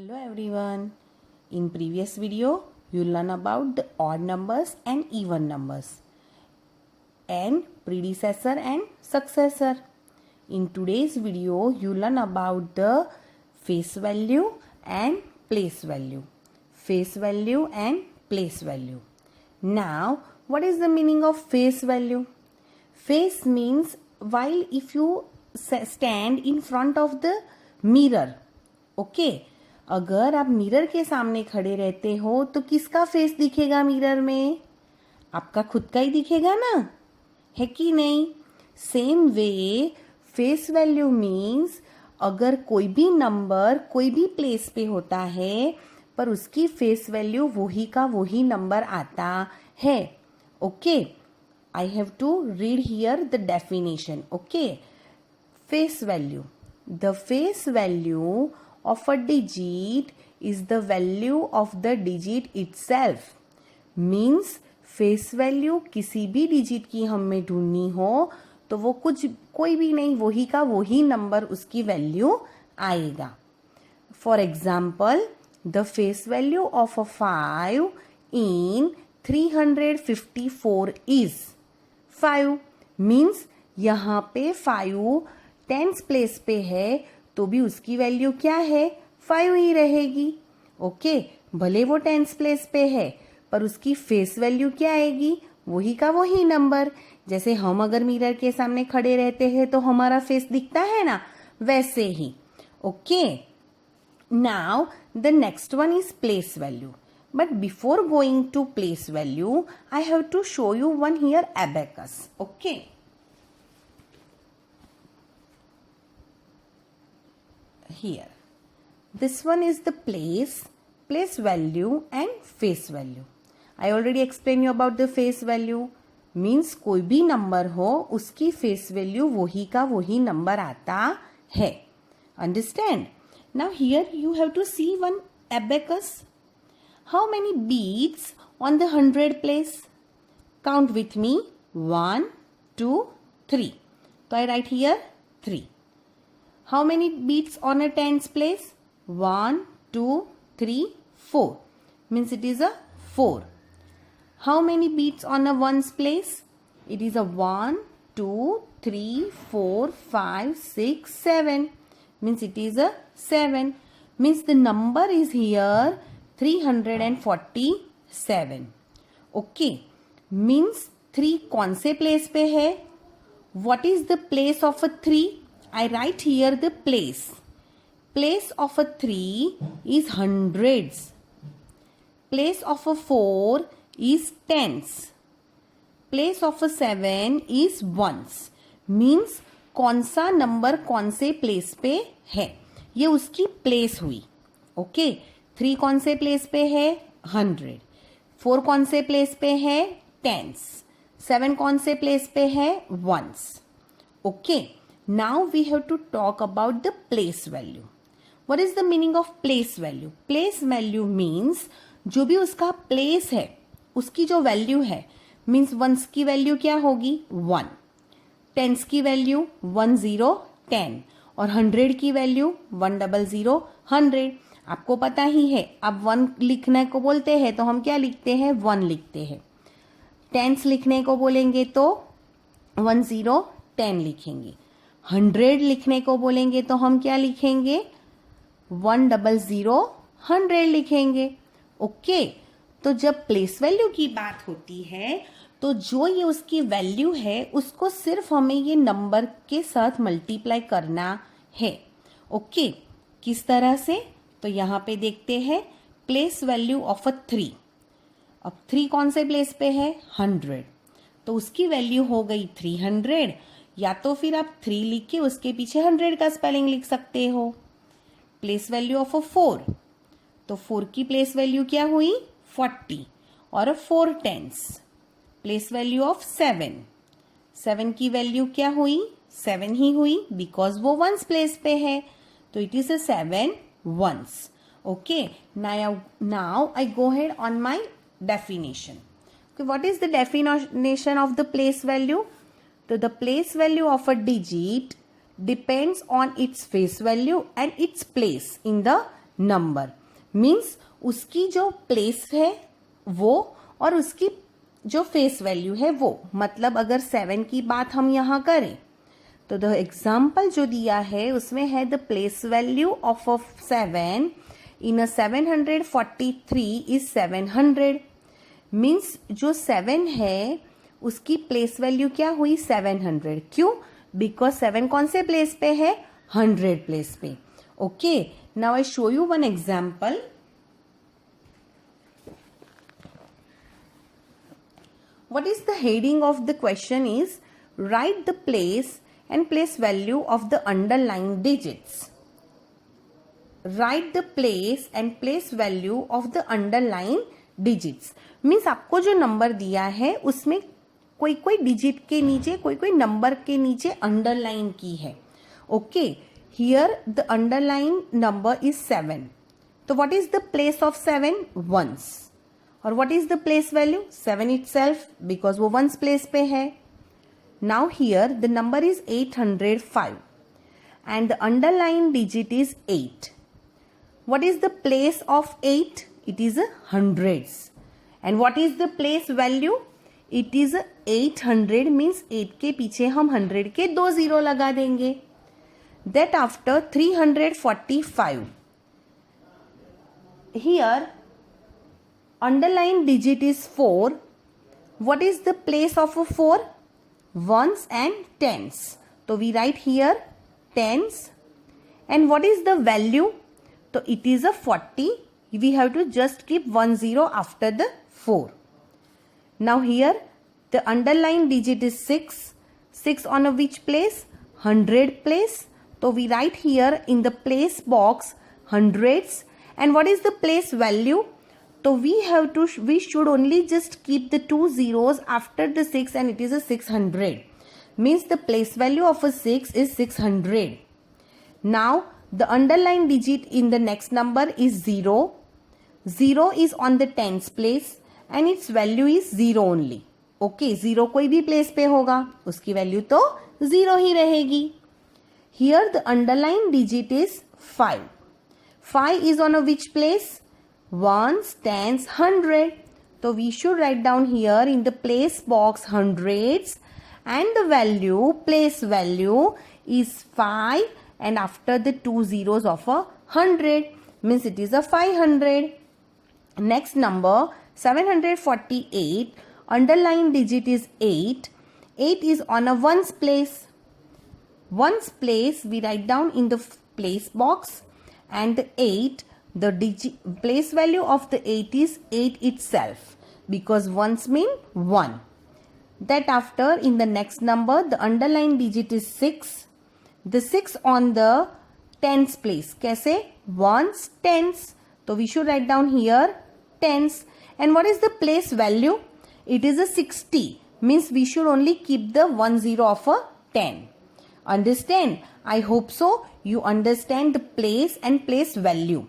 Hello everyone. In previous video, you learn about the odd numbers and even numbers and predecessor and successor. In today's video, you learn about the face value and place value. Face value and place value. Now, what is the meaning of face value? Face means while if you stand in front of the mirror, okay? अगर आप mirror के सामने खड़े रहते हो तो किसका face दिखेगा मिरर में? आपका खुद का ही दिखेगा ना, है कि नहीं? Same way face value means अगर कोई भी नंबर कोई भी प्लेस पे होता है पर उसकी फेस वैल्यू वही का वही नंबर आता है. Okay, I have to read here the definition. Okay, face value. The face value of a digit is the value of the digit itself. Means face value किसी भी digit की हमें ढूंढनी हो तो वो कोई भी नहीं, वही का वही नंबर उसकी वैल्यू आएगा. For example, the face value of a 5 in 354 is 5. Means यहाँ पे 5 टेंस प्लेस पे है तो भी उसकी वैल्यू क्या है? 5 ही रहेगी. ओके, भले वो टेंस प्लेस पे है पर उसकी फेस वैल्यू क्या आएगी? वही का वही नंबर. जैसे हम अगर मिरर के सामने खड़े रहते हैं तो हमारा फेस दिखता है ना, वैसे ही. Okay, now the next one is place value. But before going to place value I have to show you one here abacus. Okay, here this one is the place value and face value. I already explained you about the face value. means कोई भी number हो उसकी face value वही का वही नंबर आता है. Understand? Now here you have to see one abacus. How many beads on the 100 place? Count with me. 1 2 3. So I write here 3. How many beats on a tens place? 1 2 3 4. Means it is a 4. How many beats on a ones place? It is a 1 2 3 4 5 6 7. Means it is a 7. Means the number is here 347. Okay. Means 3 कौन से place पे है? What is the place of a 3? I write here the place. Place of a 3 is hundreds. Place of a 4 is tens. Place of a 7 is ones. Means कौन सा number कौन से place पे है, ये उसकी प्लेस हुई. ओके, 3 कौन से प्लेस पे है? 100. 4 कौन से प्लेस पे है? tens. 7 कौन से प्लेस पे है? ones. Okay, now we have to talk about the place value. What is the meaning of place value? Place value means जो भी उसका place है उसकी जो वैल्यू है, means ones की वैल्यू क्या होगी? 1. tens की वैल्यू 1 0 10 और 100 की वैल्यू 1 0 0 100. आपको पता ही है, अब 1 लिखने को बोलते हैं तो हम क्या लिखते हैं? 1 लिखते हैं. tens लिखने को बोलेंगे तो 1 0 10 लिखेंगे. 100 लिखने को बोलेंगे तो हम क्या लिखेंगे? 1 0 0 100 लिखेंगे. ओके, तो जब प्लेस वैल्यू की बात होती है तो जो ये उसकी वैल्यू है उसको सिर्फ हमें ये नंबर के साथ मल्टीप्लाई करना है. ओके, किस तरह से? तो यहाँ पे देखते हैं प्लेस वैल्यू ऑफ अ 3. अब 3 कौन से प्लेस पे है? 100. तो उसकी वैल्यू हो गई 300. या तो फिर आप 3 लिख के उसके पीछे 100 का स्पेलिंग लिख सकते हो. प्लेस वैल्यू ऑफ अ 4, तो 4 की प्लेस वैल्यू क्या हुई? 40 और 4 टेंस. प्लेस वैल्यू ऑफ 7, 7 की वैल्यू क्या हुई? 7 ही हुई बिकॉज वो वंस प्लेस पे है, तो it is a 7 once. Okay, now I go ahead on my definition. What is the definition of the place value? So the place value of a digit depends on its face value and its place in the number means उसकी जो place है वो और उसकी जो face value है वो. मतलब अगर 7 की बात हम यहाँ करें तो द एग्जाम्पल जो दिया है उसमें है the place value of 7 in 743 is 700. Means जो 7 है उसकी प्लेस वैल्यू क्या हुई 700. क्यों? बिकॉज 7 कौन से प्लेस पे है 100 प्लेस पे. Okay, now I show you one example. What is the heading of the question is write the place and place value of the underlying digits. Write the place and place value of the underlying digits. Means आपको जो number दिया है उसमें कोई कोई digit के नीचे कोई कोई नंबर के नीचे अंडरलाइन की है. Okay, here the underline number is 7. तो what is the place of 7? Once. और what is the place value? 7 itself because वो ones place पे है. Now here the number is 805 and the underlying digit is 8. What is the place of 8? It is hundreds. And what is the place value? It is 800 means 8 के पीछे हम 100 के 2 0 लगा देंगे. That after 345. Here underlying digit is 4. What is the place of a 4? Ones and tens. So we write here tens. And what is the value? So it is a 40. We have to just keep 1 0 after the 4. Now here the underlying digit is 6. 6 on a which place? 100 place. So we write here in the place box hundreds. And what is the place value? So we should only just keep the 2 zeros after the 6 and it is a 600. Means the place value of a 6 is 600. Now the underlying digit in the next number is 0. 0 is on the tens place and its value is 0 only. Okay, 0 कोई भी place पे होगा उसकी value तो 0 ही रहेगी. Here the underlying digit is 5. 5 is on a which place? Ones, tens, 100. So we should write down here in the place box hundreds and the value, place value is 5 and after the 2 zeros of a 100 means it is a 500. Next number 748, underlying digit is 8. 8 is on a ones place. Ones place we write down in the place box and the 8. The place value of the 8 is 8 itself because ones mean 1. That after in the next number the underlying digit is 6. The 6 on the tens place. कैसे? Ones, tens. So we should write down here tens. And what is the place value? It is a 60. Means we should only keep the 1 0 of a 10. Understand? I hope so. You understand the place and place value.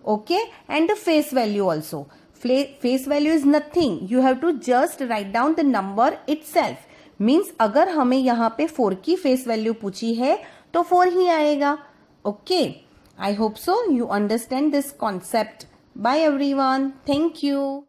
Okay, and the face value also. Face value is nothing. You have to just write down the number itself. Means अगर हमें यहाँ पे 4 की face value पूछी है तो 4 ही आएगा. Okay, I hope so you understand this concept. Bye everyone. Thank you.